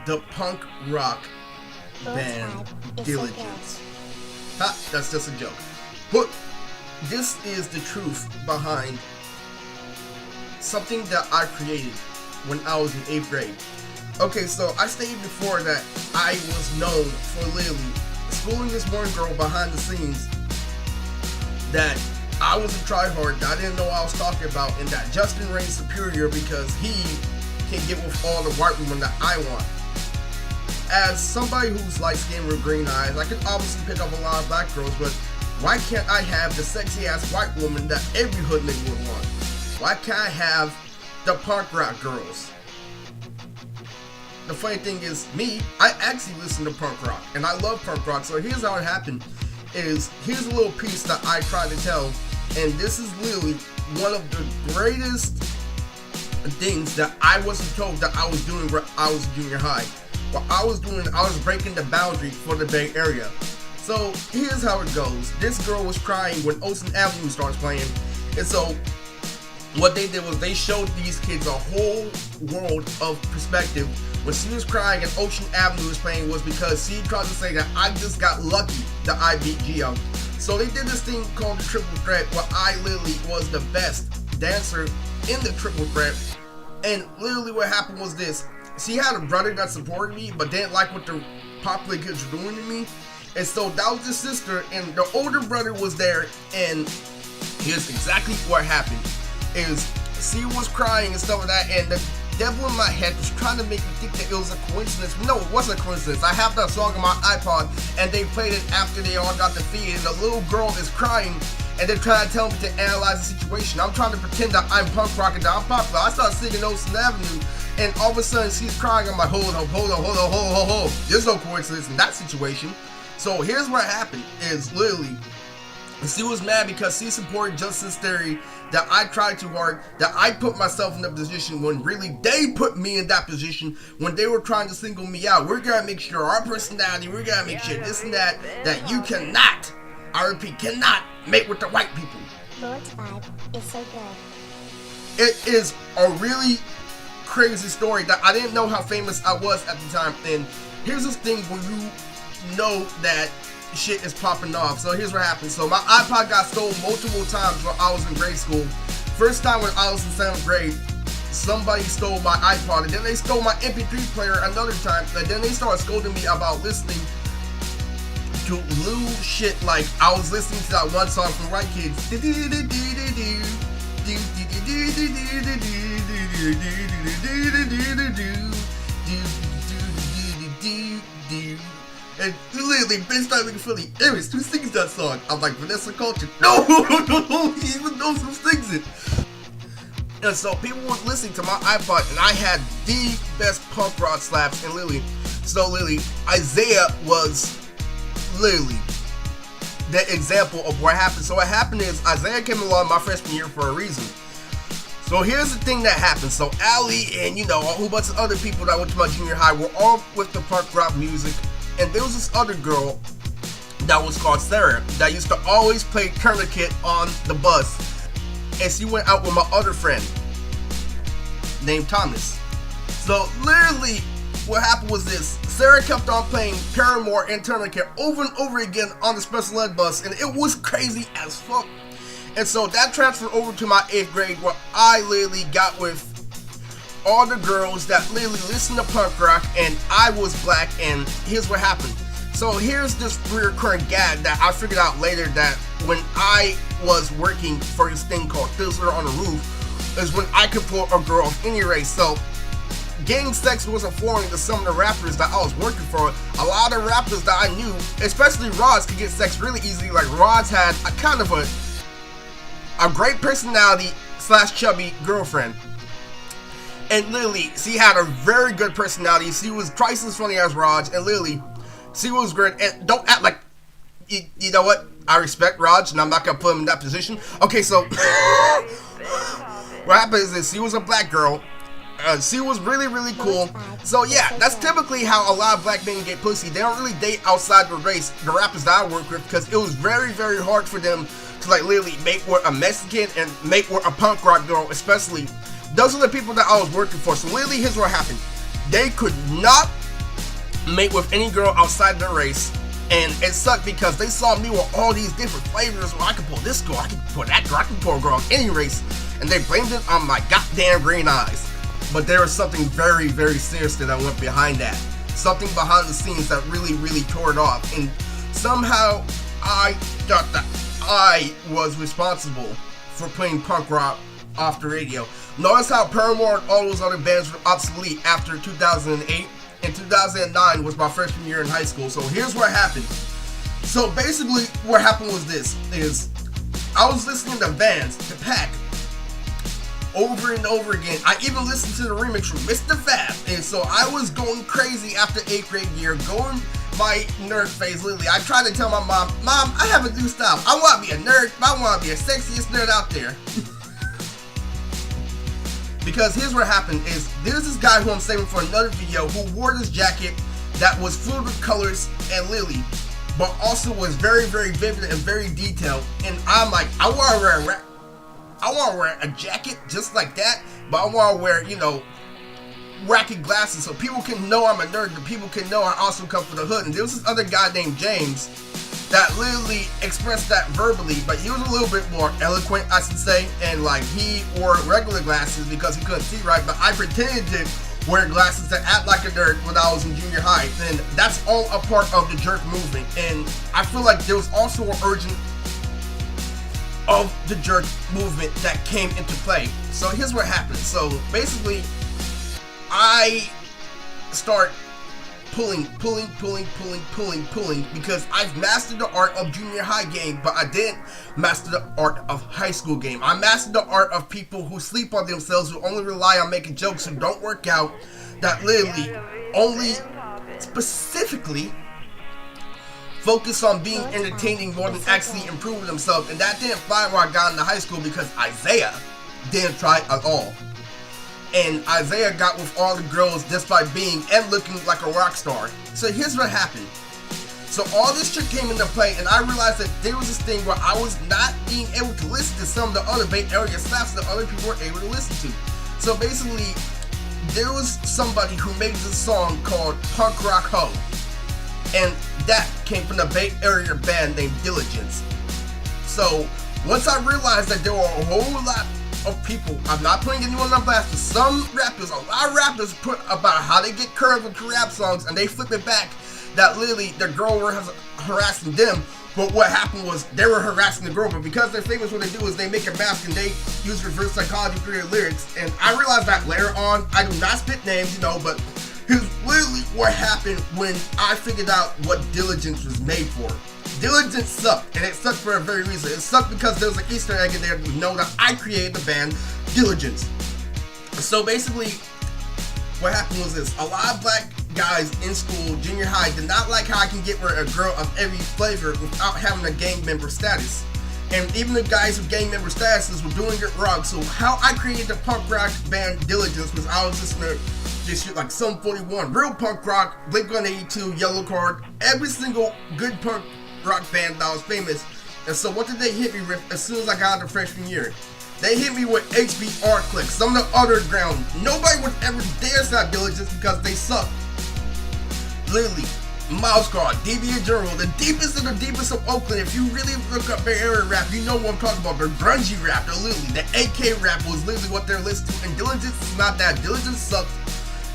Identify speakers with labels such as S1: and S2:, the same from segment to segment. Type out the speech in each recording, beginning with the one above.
S1: The punk rock band Diligentz. Ha, that's just a joke. But this is the truth behind something that I created when I was in 8th grade. Okay, so I stated before that I was known for literally schooling this one girl behind the scenes, that I was a tryhard, that I didn't know what I was talking about, and that Justin reigned superior because he can get with all the white women that I want. As somebody who's light skinned with green eyes, I can obviously pick up a lot of black girls, but why can't I have the sexy ass white woman that every hood nigga would want? Why can't I have the punk rock girls? The funny thing is, I actually listen to punk rock, and I love punk rock, so here's how it happened. Here's a little piece that I tried to tell, and this is literally one of the greatest things that I wasn't told that I was doing when I was in junior high. What I was doing, I was breaking the boundary for the Bay Area. So here's how it goes. This girl was crying when Ocean Avenue starts playing, and so what they did was they showed these kids a whole world of perspective. When she was crying and Ocean Avenue was playing was because she tried to say that I just got lucky that I beat Geo. So they did this thing called the Triple Threat, where I literally was the best dancer in the Triple Threat. And literally what happened was this. She had a brother that supported me but didn't like what the popular kids were doing to me. And so that was the sister, and the older brother was there, and here's exactly what happened. Is she was crying and stuff like that, and the devil in my head was trying to make me think that it was a coincidence. No, it wasn't a coincidence. I have that song on my iPod, and they played it after they all got defeated, and the little girl is crying, and they're trying to tell me to analyze the situation. I'm trying to pretend that I'm punk rock and that I'm popular. I started singing Ocean Avenue, and all of a sudden she's crying. I'm like, hold on. There's no coincidence in that situation. So here's what happened, is literally, she was mad because she supported Justice Theory, that I tried too hard, that I put myself in that position when really they put me in that position when they were trying to single me out. We're gonna make sure our personality, we're gonna make sure this and that you cannot, I repeat, cannot mate with the white people.
S2: Lord's vibe is so good.
S1: It is a really crazy story that I didn't know how famous I was at the time. And here's this thing where you know that shit is popping off. So here's what happened. So my iPod got stolen multiple times when I was in grade school. First time when I was in 7th grade, somebody stole my iPod, and then they stole my MP3 player another time, and then they started scolding me about listening to lewd shit. Like I was listening to that one song from White Kids. And literally, bitch started looking funny. Anyways, who sings that song? I'm like, Vanessa Culture. No, he even knows who sings it. And so people were listening to my iPod, and I had the best punk rock slaps. And literally, Isaiah was literally the example of what happened. So what happened is, Isaiah came along my freshman year for a reason. So here's the thing that happened. So Ali and, a whole bunch of other people that went to my junior high were all with the punk rock music. And there was this other girl that was called Sarah that used to always play tourniquet on the bus. And she went out with my other friend named Thomas. So literally what happened was this. Sarah kept on playing Paramore and tourniquet over and over again on the special ed bus, and it was crazy as fuck. And so that transferred over to my 8th grade, where I literally got with all the girls that literally listened to punk rock, and I was black. And here's what happened. So here's this recurring gag that I figured out later, that when I was working for this thing called Fizzler on the Roof, is when I could pull a girl of any race. So getting sex wasn't foreign to some of the rappers that I was working for. A lot of rappers that I knew, especially Rods, could get sex really easily. Like Rods had a kind of a great personality / chubby girlfriend. And literally, she had a very good personality. She was twice as funny as Raj, and literally, she was great. And don't act like, you know what? I respect Raj, and I'm not gonna put him in that position. Okay, so what happens is she was a black girl. She was really, really cool. So yeah, that's typically how a lot of black men get pussy. They don't really date outside the race, the rappers that I work with, because it was very, very hard for them to like literally mate with a Mexican and mate with a punk rock girl, especially Those are the people that I was working for. So literally, here's what happened. They could not mate with any girl outside their race. And it sucked because they saw me with all these different flavors where I could pull this girl, I could pull that girl, I could pull a girl of any race. And they blamed it on my goddamn green eyes. But there was something very, very serious that went behind that. Something behind the scenes that really, really tore it off. And somehow I thought that I was responsible for playing punk rock off the radio. Notice how Paramore and all those other bands were obsolete after 2008. And 2009 was my freshman year in high school. So here's what happened. So basically what happened was this, is I was listening to bands, to Pack, over and over again. I even listened to the remix from Mr. Fab. And so I was going crazy after 8th grade year, going my nerd phase. Literally, I tried to tell my mom, I have a new style. I want to be a nerd. I want to be the sexiest nerd out there. Because here's what happened is, there's this guy who I'm saving for another video who wore this jacket that was filled with colors and lily, but also was very, very vivid and very detailed. And I'm like, I want to wear a jacket just like that, but I want to wear, wacky glasses so people can know I'm a nerd, and people can know I also come from the hood. And there was this other guy named James that literally expressed that verbally, but he was a little bit more eloquent, I should say, and like he wore regular glasses because he couldn't see right, but I pretended to wear glasses to act like a nerd when I was in junior high, and that's all a part of the jerk movement. And I feel like there was also an urgent of the jerk movement that came into play. So here's what happened. So basically, I start pulling because I've mastered the art of junior high game, but I didn't master the art of high school game. I mastered the art of people who sleep on themselves, who only rely on making jokes, who don't work out, that literally only specifically focus on being entertaining more than actually improving themselves. And that didn't fly where I got into high school because Isaiah didn't try at all. And Isaiah got with all the girls just by being and looking like a rock star. So here's what happened. So all this shit came into play, and I realized that there was this thing where I was not being able to listen to some of the other Bay Area slaps that other people were able to listen to. So basically, there was somebody who made this song called Punk Rock Ho. And that came from the Bay Area band named Diligentz. So once I realized that there were a whole lot of people, I'm not putting anyone on blast, but some rappers, a lot of rappers put about how they get curved with rap songs and they flip it back that literally the girl was harassing them, but what happened was they were harassing the girl, but because they're famous, what they do is they make a mask and they use reverse psychology for their lyrics. And I realized that later on. I do not spit names, but here's literally what happened when I figured out what Diligentz was made for. Diligentz sucked, and it sucked for a very reason. It sucked because there was an Easter egg in there to know that I created the band Diligentz. So basically, what happened was this. A lot of black guys in school, junior high, did not like how I can get with a girl of every flavor without having a gang member status. And even the guys with gang member statuses were doing it wrong. So how I created the punk rock band Diligentz was I was listening to this shit like Sum 41, Real Punk Rock, Blink-182, Yellow Card, every single good punk rock band that was famous. And so what did they hit me with as soon as I got into freshman year? They hit me with HBR clicks, some of the underground. Nobody would ever dare stop Diligentz because they suck. Literally, Mouse Guard, DB General, the deepest of Oakland. If you really look up Bay Area rap, you know what I'm talking about. They're grungy rap, they're literally, the AK rap was literally what they're listening to. And Diligentz is not that. Diligentz sucked.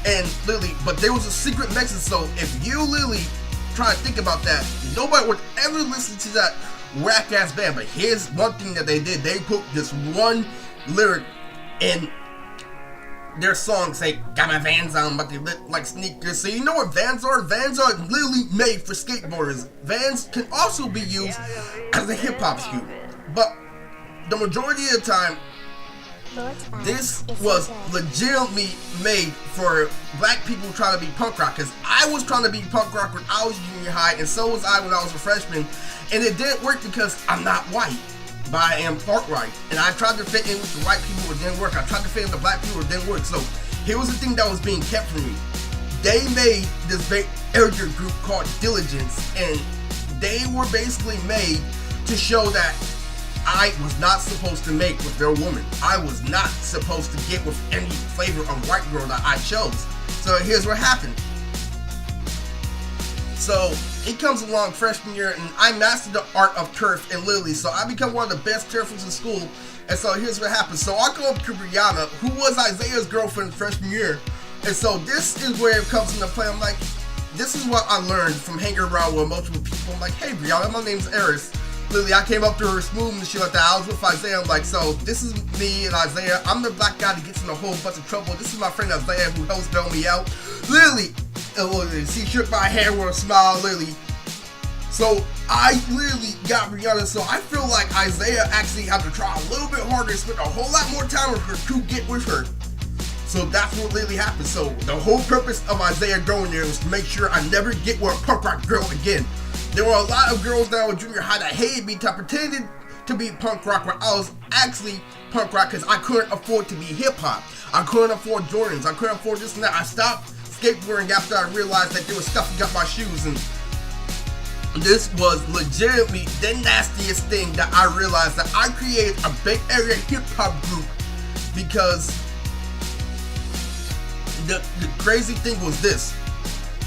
S1: And literally, but there was a secret message. So if you literally try to think about that, nobody would ever listen to that whack ass band. But here's one thing that they did. They put this one lyric in their song, say, got my Vans on, but they look like sneakers. So you know what Vans are? Vans are literally made for skateboarders. Vans can also be used as a hip hop shoe. But the majority of the time, this was legitimately made for black people trying to be punk rock. Because I was trying to be punk rock when I was junior high, and so was I when I was a freshman. And it didn't work because I'm not white, but I am part white. And I tried to fit in with the white people, it didn't work. I tried to fit in with the black people, it didn't work. So here was the thing that was being kept from me. They made this Bay Area group called Diligentz, and they were basically made to show that I was not supposed to make with their woman. I was not supposed to get with any flavor of white girl that I chose. So here's what happened. So it comes along freshman year, and I mastered the art of turf and literally, so I become one of the best turfers in school. And so here's what happened. So I go up to Brianna, who was Isaiah's girlfriend freshman year. And so this is where it comes into play. I'm like, this is what I learned from hanging around with multiple people. I'm like, hey Brianna, my name's Eris. Literally, I came up to her smooth and shit like that. I was with Isaiah. I'm like, so this is me and Isaiah. I'm the black guy that gets in a whole bunch of trouble. This is my friend Isaiah who helps bail me out. Literally, she shook my hand with a smile, literally. So I literally got Brianna. So I feel like Isaiah actually had to try a little bit harder and spend a whole lot more time with her to get with her. So that's what literally happened. So the whole purpose of Isaiah going there was to make sure I never get with a punk rock girl again. There were a lot of girls that were junior high that hated me, that pretended to be punk rock, where I was actually punk rock because I couldn't afford to be hip hop. I couldn't afford Jordans. I couldn't afford this and that. I stopped skateboarding after I realized that there was stuff that got my shoes, and this was legitimately the nastiest thing that I realized, that I created a Bay Area hip hop group because the crazy thing was this.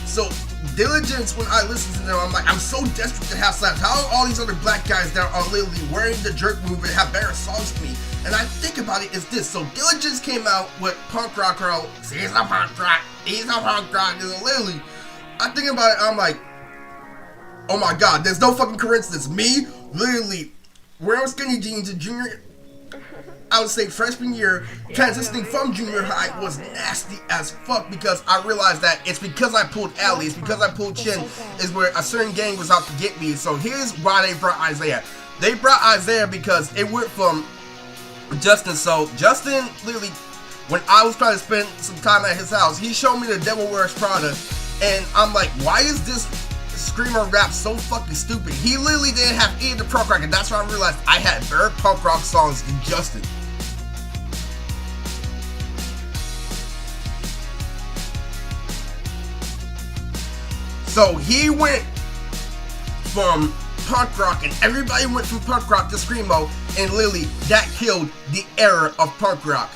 S1: So Diligentz, when I listen to them, I'm like, I'm so desperate to have slaps. How are all these other black guys that are literally wearing the jerk movement have better songs to me? And I think about it as this. So Diligentz came out with Punk Rock Girl. He's a punk rock. He's a punk rock. And literally, I think about it, I'm like, oh my god, there's no fucking coincidence. Me, literally, wearing skinny jeans in junior, I would say freshman year, transitioning from junior high was nasty as fuck, because I realized that it's because I pulled Allie, it's because I pulled Chin, is where a certain gang was out to get me. So here's why they brought Isaiah. They brought Isaiah because it went from Justin. So Justin, literally, when I was trying to spend some time at his house, he showed me the Devil Wears Prada, and I'm like, why is this screamer rap so fucking stupid? He literally didn't have any of the punk rock, and that's when I realized I had better punk rock songs than Justin. So he went from punk rock, and everybody went from punk rock to screamo, and literally that killed the era of punk rock.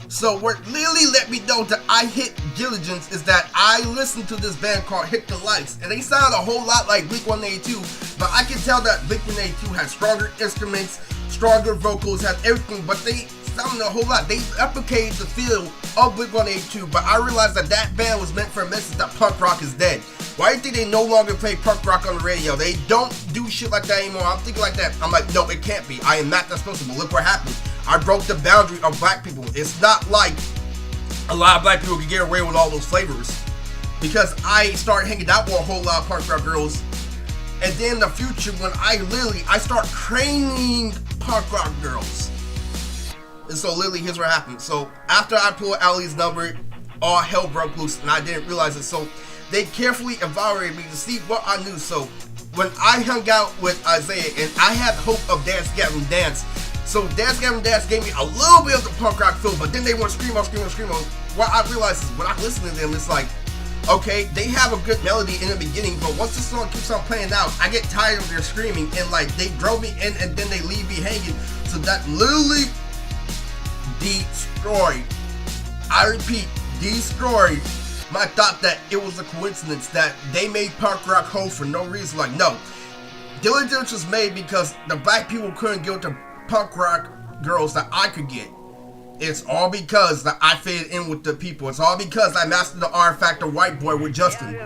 S1: So what really let me know that I hit Diligentz is that I listened to this band called Hit the Lights, and they sound a whole lot like Blink-182, but I can tell that Blink-182 has stronger instruments, stronger vocals, has everything, but they sound a whole lot. They replicated the feel of Blink-182, but I realized that that band was meant for a message that punk rock is dead. Why do you think they no longer play punk rock on the radio? They don't do shit like that anymore. I'm thinking like that. I'm like, no, it can't be. I am not that supposed to, but look what happened. I broke the boundary of black people. It's not like a lot of black people can get away with all those flavors, because I started hanging out with a whole lot of punk rock girls. And then in the future, when I start training punk rock girls. And so literally, here's what happened. So after I pulled Allie's number, all hell broke loose, and I didn't realize it. So they carefully evaluated me to see what I knew. So when I hung out with Isaiah, and I had hope of Dance Gavin Dance, so Dance Gavin Dance gave me a little bit of the punk rock feel, but then they went screamo, screamo, screamo. What I realized is when I listen to them, it's like, okay, they have a good melody in the beginning, but once the song keeps on playing out, I get tired of their screaming, and like they drove me in and then they leave me hanging. So that literally destroyed, I repeat, destroyed my thought that it was a coincidence that they made punk rock whole for no reason. Like, no, Diligentz was made because the black people couldn't get the punk rock girls that I could get. It's all because that I fitted in with the people. It's all because I mastered the R Factor white boy with Justin.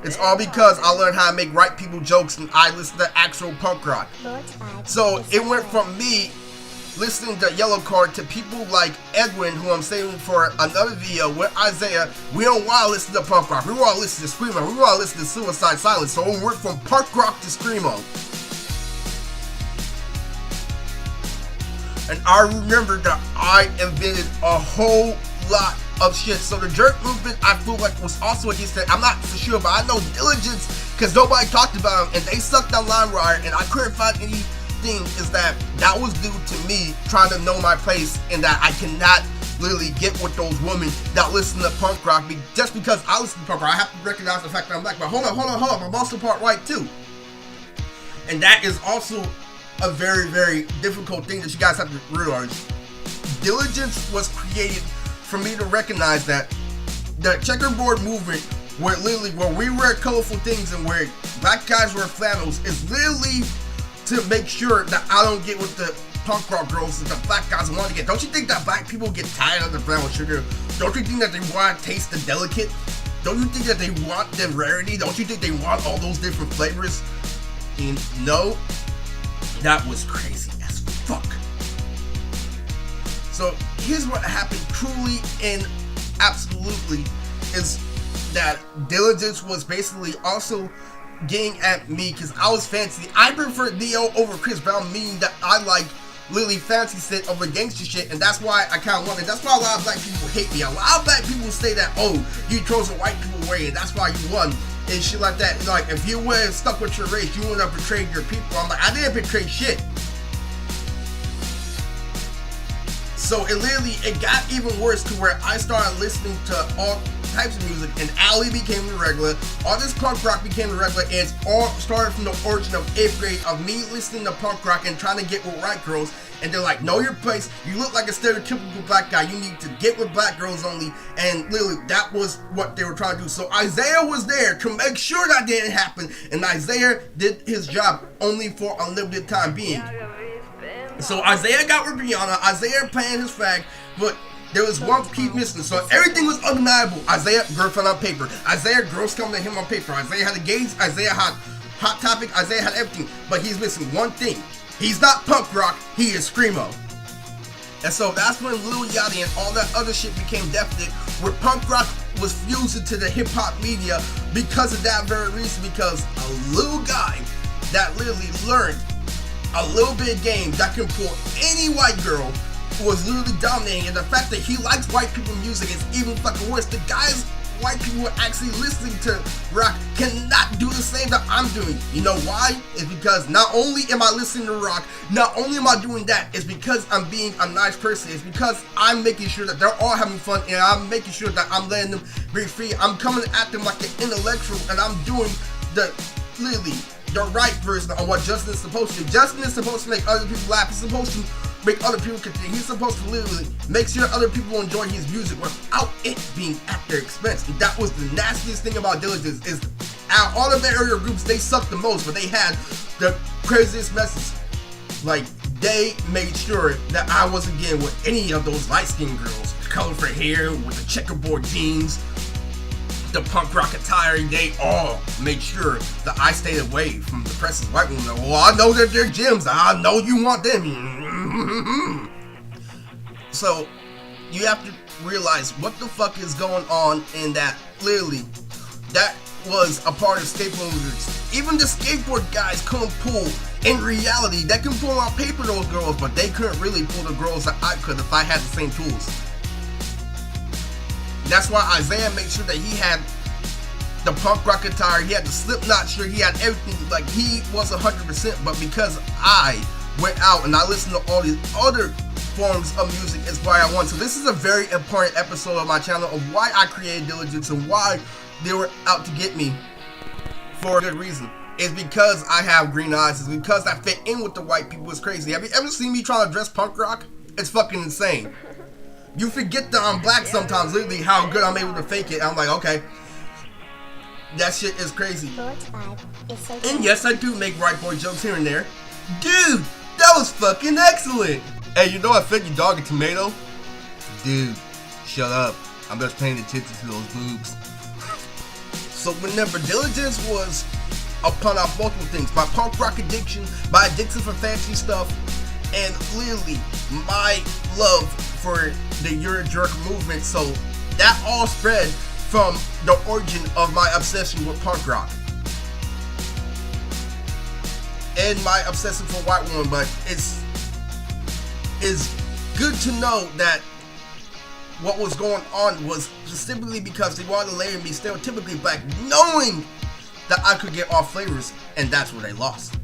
S1: It's all because I learned how to make white people jokes and I listened to actual punk rock. So it went from me listening to Yellow Card to people like Edwin, who I'm saving for another video with Isaiah. We don't want to listen to punk rock. We want to listen to screamo. We want to listen to Suicide Silence. So we went from punk rock to screamo. And I remember that I invented a whole lot of shit. So the jerk movement, I feel like, was also against that. I'm not for sure, but I know Diligentz, because nobody talked about them, and they sucked on LimeWire, and I couldn't find anything. Is that was due to me trying to know my place, and that I cannot literally get with those women that listen to punk rock. Just because I listen to punk rock, I have to recognize the fact that I'm black. But hold on, I'm also part white too. And that is also a very, very difficult thing that you guys have to realize. Diligence was created for me to recognize that the checkerboard movement, where we wear colorful things and where black guys wear flannels, is literally to make sure that I don't get with the punk rock girls that the black guys want to get. Don't you think that black people get tired of the brown sugar? Don't you think that they want to taste the delicate? Don't you think that they want the rarity? Don't you think they want all those different flavors? And no, that was crazy as fuck. So here's what happened truly and absolutely is that Diligentz was basically also getting at me because I was fancy. I prefer Neo over Chris Brown, meaning that I like Lily fancy shit over gangster shit, and that's why I kind of wanted. That's why a lot of black people hate me. A lot of black people say that, oh, you chose a white people way, and that's why you won, and shit like that. Like, if you were stuck with your race, you would have betrayed your people. I'm like, I didn't betray shit. So it got even worse to where I started listening to all types of music, and Ali became the regular. All this punk rock became the regular, and it's all started from the origin of 8th grade of me listening to punk rock and trying to get with white girls, and they're like, know your place, you look like a stereotypical black guy, you need to get with black girls only, and literally that was what they were trying to do. So Isaiah was there to make sure that didn't happen, and Isaiah did his job only for a limited time being. So Isaiah got with Rihanna, Isaiah playing his fag, but there was one key missing, so everything was undeniable. Isaiah, girlfriend on paper. Isaiah, girls coming to him on paper. Isaiah had the gauge. Isaiah had Hot Topic. Isaiah had everything. But he's missing one thing. He's not punk rock. He is screamo. And so that's when Lil Yachty and all that other shit became definite, where punk rock was fused into the hip hop media because of that very reason. Because a little guy that literally learned a little bit of game that can pull any white girl was literally dominating, and the fact that he likes white people music is even fucking worse. The guys white people are actually listening to rock cannot do the same that I'm doing. You know why? It's because not only am I listening to rock, not only am I doing that, it's because I'm being a nice person. It's because I'm making sure that they're all having fun, and I'm making sure that I'm letting them be free. I'm coming at them like an intellectual, and I'm doing the literally the right version of what Justin is supposed to do. Justin is supposed to make other people laugh. He's supposed to make other people continue. He's supposed to literally make sure other people enjoy his music without it being at their expense. And that was the nastiest thing about Diligentz, is out of all of their earlier groups, they sucked the most, but they had the craziest message. Like, they made sure that I wasn't getting with any of those light-skinned girls, colorful hair with the checkerboard jeans, the punk rock attire. They all made sure that I stayed away from the precious white women. Well, I know that they're gems. I know you want them. So you have to realize what the fuck is going on, in that literally that was a part of skateboarders. Even the skateboard guys couldn't pull, in reality, they can pull on paper those girls, but they couldn't really pull the girls that I could if I had the same tools. That's why Isaiah made sure that he had the punk rock attire, he had the Slipknot shirt, he had everything. Like, he was 100%, but because I went out and I listened to all these other forms of music is why I won. So this is a very important episode of my channel of why I created Diligentz and why they were out to get me for a good reason. It's because I have green eyes. It's because I fit in with the white people. It's crazy. Have you ever seen me trying to dress punk rock? It's fucking insane. You forget that I'm black sometimes, literally how good I'm able to fake it. I'm like, okay, that shit is crazy. And yes, I do make white boy jokes here and there. Dude, that was fucking excellent. Hey, you know I fed your dog a tomato? Dude, shut up. I'm just paying attention to those boobs. So whenever Diligentz was upon our multiple things, my punk rock addiction, my addiction for fancy stuff, and literally my love for the You're a Jerk movement, so that all spread from the origin of my obsession with punk rock and my obsession for white women. But it's good to know that what was going on was specifically because they wanted to label me stereotypically black, knowing that I could get all flavors, and that's where they lost.